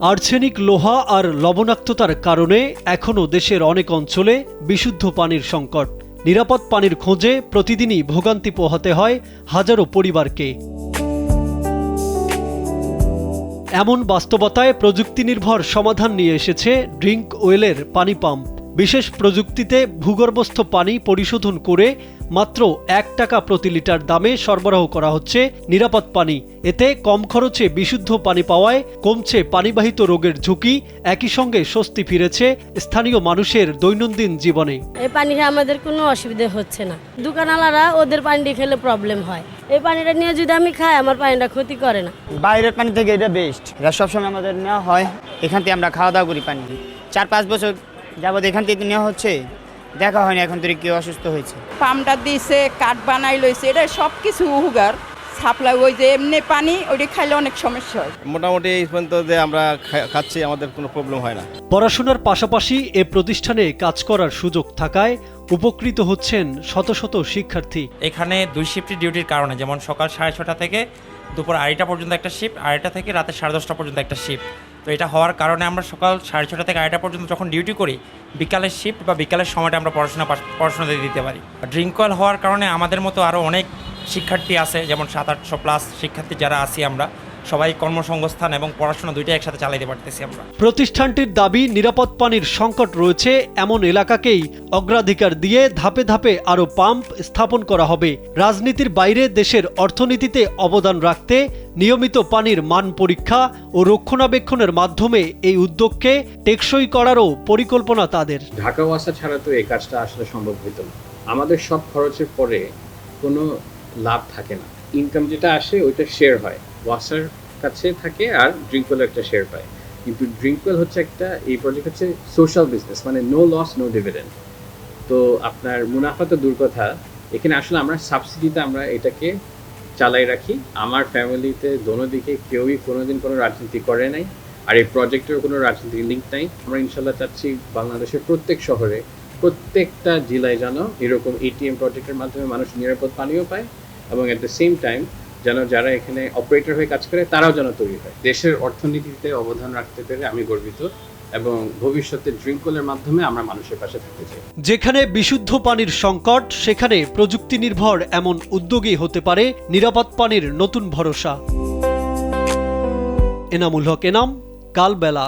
Arsenic, লোহা আর লবণাক্ততার কারণে এখনও দেশের অনেক অঞ্চলে বিশুদ্ধ পানির সংকট। নিরাপদ পানির খোঁজে প্রতিদিনই ভোগান্তি পোহাতে হয় হাজারো পরিবারকে। এমন বাস্তবতায় প্রযুক্তিনির্ভর সমাধান নিয়ে এসেছে ড্রিঙ্ক ওয়েলের পানি পাম্প। বিশেষ প্রযুক্তিতে ভূগর্ভস্থ পানি পরিশোধন করে মাত্র ১ টাকা প্রতি লিটার দামে সরবরাহ করা হচ্ছে নিরাপদ পানি। এতে কম খরচে বিশুদ্ধ পানি পাওয়ায় কমছে পানিবাহিত রোগের ঝুঁকি, একই সঙ্গে স্বস্তি ফিরেছে স্থানীয় মানুষের দৈনন্দিন জীবনে। এই পানিটা আমাদের কোনো অসুবিধা হচ্ছে না। দোকানওয়ালারা ওদের পানিটা খেলে প্রবলেম হয়। এই পানিটা নিয়ে যদি আমি খাই, আমার পানিটা ক্ষতি করে না। বাইরের পানি থেকে এটা বেস্ট। এটা সবসময় আমাদের নেওয়া হয়, এখান থেকে আমরা খাওয়া দাওয়া করি। পানি ৪-৫ বছর যাবৎ এখান থেকে নেওয়া হচ্ছে, দেখা হয়নি এখন থেকে কেউ অসুস্থ হয়েছে। পাম্পটা দিয়েছে, কাঠ বানাই লইছে, এটা সব কিছু উহুগার সাপ্লাই। ওই যে এমনি পানি ওইটা খাইলে অনেক সমস্যা হয়। মোটামুটি এই পর্যন্ত যে আমরা খাচ্ছি আমাদের কোনো প্রবলেম হয় না। পড়াশোনার পাশাপাশি এ প্রতিষ্ঠানে কাজ করার সুযোগ থাকায় উপকৃত হচ্ছেন শত শত শিক্ষার্থী। এখানে 2 শিফটের ডিউটির কারণে, যেমন সকাল 6:30 থেকে দুপুর 2:30টা পর্যন্ত একটা শিফট, 2:30টা থেকে রাতে 10:30টা পর্যন্ত একটা শিফট। তো এটা হওয়ার কারণে আমরা সকাল 6:30 থেকে 2:30টা পর্যন্ত যখন ডিউটি করি, বিকালের শিফট বা বিকালের সময়টা আমরা পড়াশোনা দিতে পারি। ড্রিঙ্ক ওয়েল হওয়ার কারণে আমাদের মতো আরও অনেক শিক্ষার্থী আছে, যেমন 700-800 প্লাস শিক্ষার্থী যারা আছি, আমরা সবাই কর্মসংস্থান এবং পড়াশোনা দুইটাই একসাথে চালাতে পারতেছি আমরা। প্রতিষ্ঠানটির দাবি, নিরাপদ পানির সংকট রয়েছে এমন এলাকাকেই অগ্রাধিকার দিয়ে ধাপে ধাপে আরও পাম্প স্থাপন করা হবে। রাজনীতির বাইরে দেশের অর্থনীতিতে অবদান রাখতে নিয়মিত পানির মান পরীক্ষা ও রক্ষণাবেক্ষণের মাধ্যমে এই উদ্যোগকে টেকসই করারও পরিকল্পনা তাদের। ঢাকা ওয়াসা ছাড়া তো এই কাজটা আসলে সম্ভব হতো না। আমাদের সব খরচের পরে কোনো লাভ থাকে না। ইনকাম যেটা আসে ওইটা শেয়ার হয়, ওয়াসার কাছে থাকে আর ড্রিঙ্ক ওয়েল একটা শেয়ার পায়। কিন্তু ড্রিঙ্ক ওয়েল হচ্ছে একটা, এই প্রজেক্ট হচ্ছে সোশ্যাল বিজনেস, মানে নো লস নো ডিভিডেন্ড। তো আপনার মুনাফা তো দূর কথা, এখানে আসলে আমরা সাবসিডিতে আমরা এটাকে চালাই রাখি। আমার ফ্যামিলিতে দোনো দিকে কেউই কোনোদিন কোনো রাজনীতি করে নাই, আর এই প্রজেক্টের কোনো রাজনীতির লিঙ্ক নাই। আমরা ইনশাল্লাহ চাচ্ছি বাংলাদেশের প্রত্যেক শহরে, প্রত্যেকটা জেলায় যেন এরকম এটিএম প্রজেক্টের মাধ্যমে মানুষ নিরাপদ পানিও পায়, এবং অ্যাট দ্য সেম টাইম যেন যারা এখানে অপারেটর হয়ে কাজ করে তারাও যেন তৈরি হয়। দেশের অর্থনীতিতে অবদান রাখতে পেরে আমি গর্বিত, এবং ভবিষ্যতে ড্রিঙ্ক ওয়েলের মাধ্যমে আমরা মানুষের পাশে থাকতে চাই। যেখানে বিশুদ্ধ পানির সংকট, সেখানে প্রযুক্তি নির্ভর এমন উদ্যোগই হতে পারে নিরাপদ পানির নতুন ভরসা। এনামুল হক এনাম, কালবেলা।